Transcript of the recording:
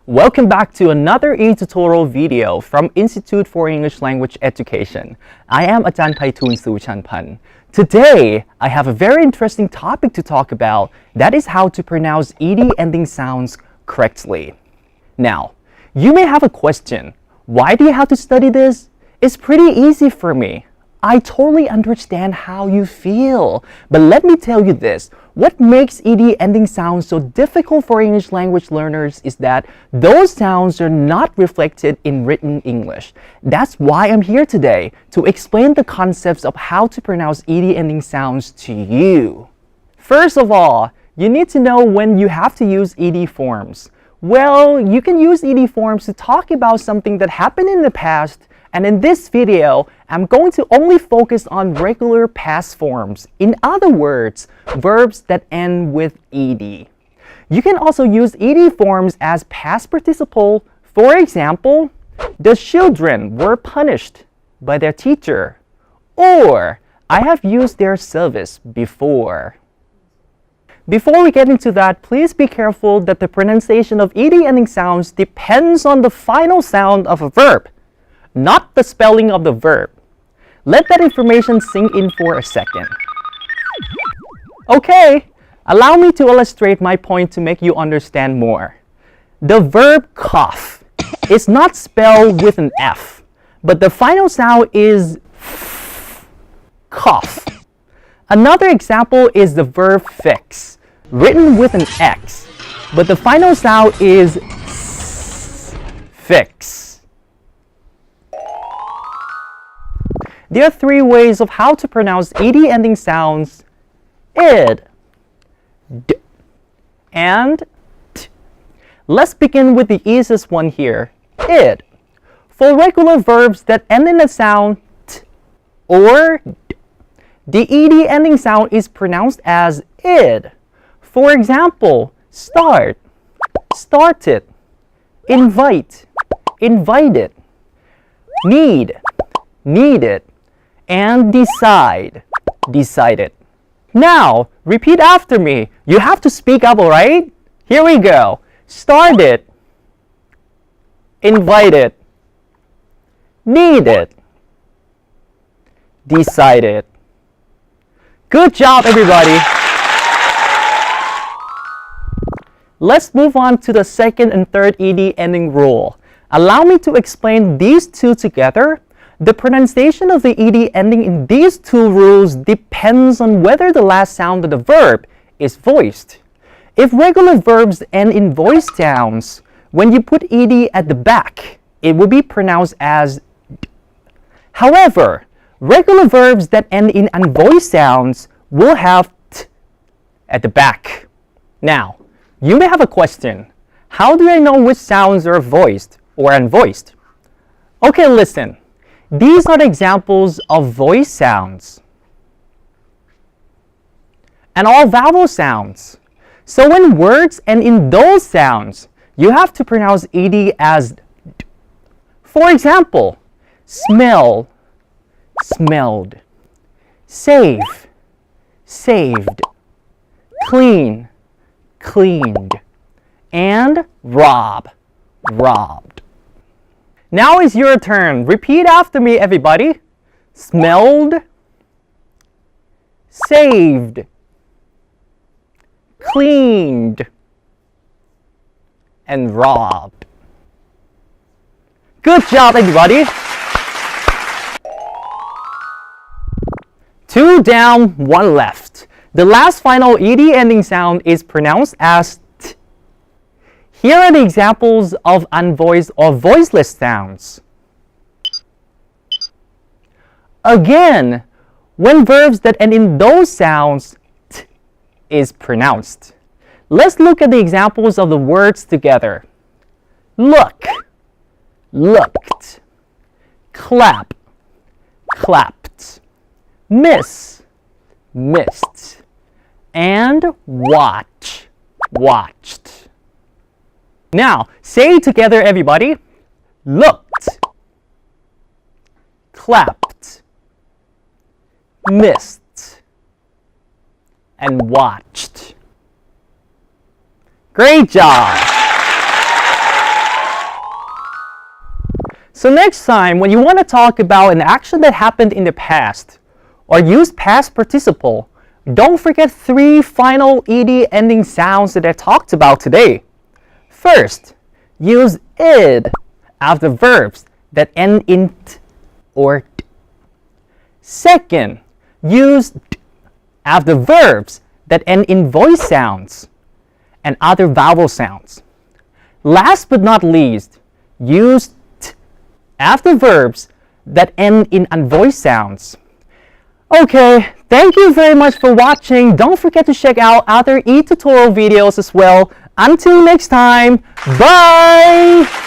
Welcome back to another e-tutorial video from Institute for English Language Education. I am Ajahn Paitun Suchanpan. Today, I have a very interesting topic to talk about. That is how to pronounce ed ending sounds correctly. Now, you may have a question. Why do you have to study this? It's pretty easy for me. I totally understand how you feel. But let me tell you this. What makes ed ending sounds so difficult for English language learners is that those sounds are not reflected in written English. That's why I'm here today, to explain the concepts of how to pronounce ed ending sounds to you. First of all, you need to know when you have to use ed forms. Well, you can use ed forms to talk about something that happened in the past, and in this video, I'm going to only focus on regular past forms. In other words, verbs that end with ed. You can also use ed forms as past participle. For example, the children were punished by their teacher. Or, I have used their service before. Before we get into that, please be careful that the pronunciation of ed ending sounds depends on the final sound of a verb, not the spelling of the verb. Let that information sink in for a second. Okay, allow me to illustrate my point to make you understand more. The verb cough is not spelled with an F, but the final sound is cough. Another example is the verb fix, written with an X, but the final sound is fix. There are three ways of how to pronounce ed ending sounds: id, d, and t. Let's begin with the easiest one here, id. For regular verbs that end in a sound t or d, the ed ending sound is pronounced as id. For example, start, started, invite, invited, need, needed, and decide, decided. Now, repeat after me. You have to speak up, alright? Here we go. Started, invited, needed, decided. Good job, everybody. Let's move on to the second and third ed ending rule. Allow me to explain these two together. The pronunciation of the ed ending in these two rules depends on whether the last sound of the verb is voiced. If regular verbs end in voiced sounds, when you put ed at the back, it will be pronounced as d. However, regular verbs that end in unvoiced sounds will have t at the back. Now, you may have a question. How do I know which sounds are voiced or unvoiced? Okay, listen. These are the examples of voiced sounds and all vowel sounds. So when words end in those sounds, you have to pronounce ed as d. For example, smell, smelled, save, saved, clean, cleaned, and rob, robbed. Now is your turn. Repeat after me, everybody. Smelled, saved, cleaned, and robbed. Good job, everybody. 2 down, 1 left. The last final ed ending sound is pronounced as t. Here are the examples of unvoiced or voiceless sounds. Again, when verbs that end in those sounds, t is pronounced. Let's look at the examples of the words together. Look, looked, clap, clapped, miss, missed, and watch, watched. Now, say it together, everybody. Looked, clapped, missed, and watched. Great job! So next time, when you want to talk about an action that happened in the past, or use past participle, don't forget 3 final ed ending sounds that I talked about today. First, use id after verbs that end in t or t. Second, use d after verbs that end in voice sounds and other vowel sounds. Last but not least, use t after verbs that end in unvoiced sounds. Okay, thank you very much for watching. Don't forget to check out other e-tutorial videos as well. Until next time, bye!